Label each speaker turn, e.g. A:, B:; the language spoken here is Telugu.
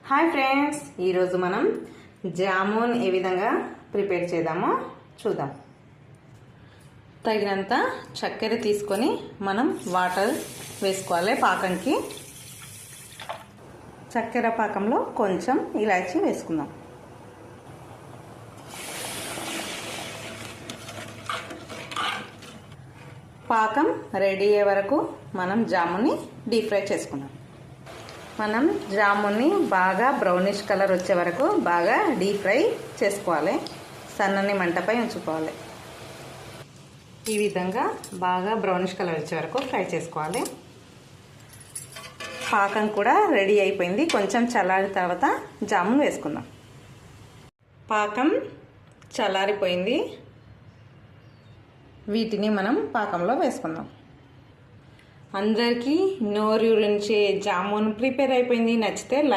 A: హాయ్ ఫ్రెండ్స్, ఈరోజు మనం జామున్ ఏ విధంగా ప్రిపేర్ చేద్దామో చూద్దాం. తగినంత చక్కెర తీసుకొని మనం వాటర్ వేసుకోవాలి. పాకంకి చక్కెర పాకంలో కొంచెం ఇలాచీ వేసుకుందాం. పాకం రెడీ అయ్యే వరకు మనం జామున్ని డీప్ ఫ్రై చేసుకుందాం. మనం జామున్ని బాగా బ్రౌనిష్ కలర్ వచ్చే వరకు బాగా డీప్ ఫ్రై చేసుకోవాలి. సన్నని మంటపై ఉంచుకోవాలి. ఈ విధంగా బాగా బ్రౌనిష్ కలర్ వచ్చే వరకు ఫ్రై చేసుకోవాలి. పాకం కూడా రెడీ అయిపోయింది. కొంచెం చల్లారిన తర్వాత జామున్ వేసుకుందాం. పాకం చల్లారిపోయింది. వీటిని మనం పాకంలో వేసుకుందాం. అందరికీ నోరూరించే జామున్ ప్రిపేర్ అయిపోయింది. నచ్చితే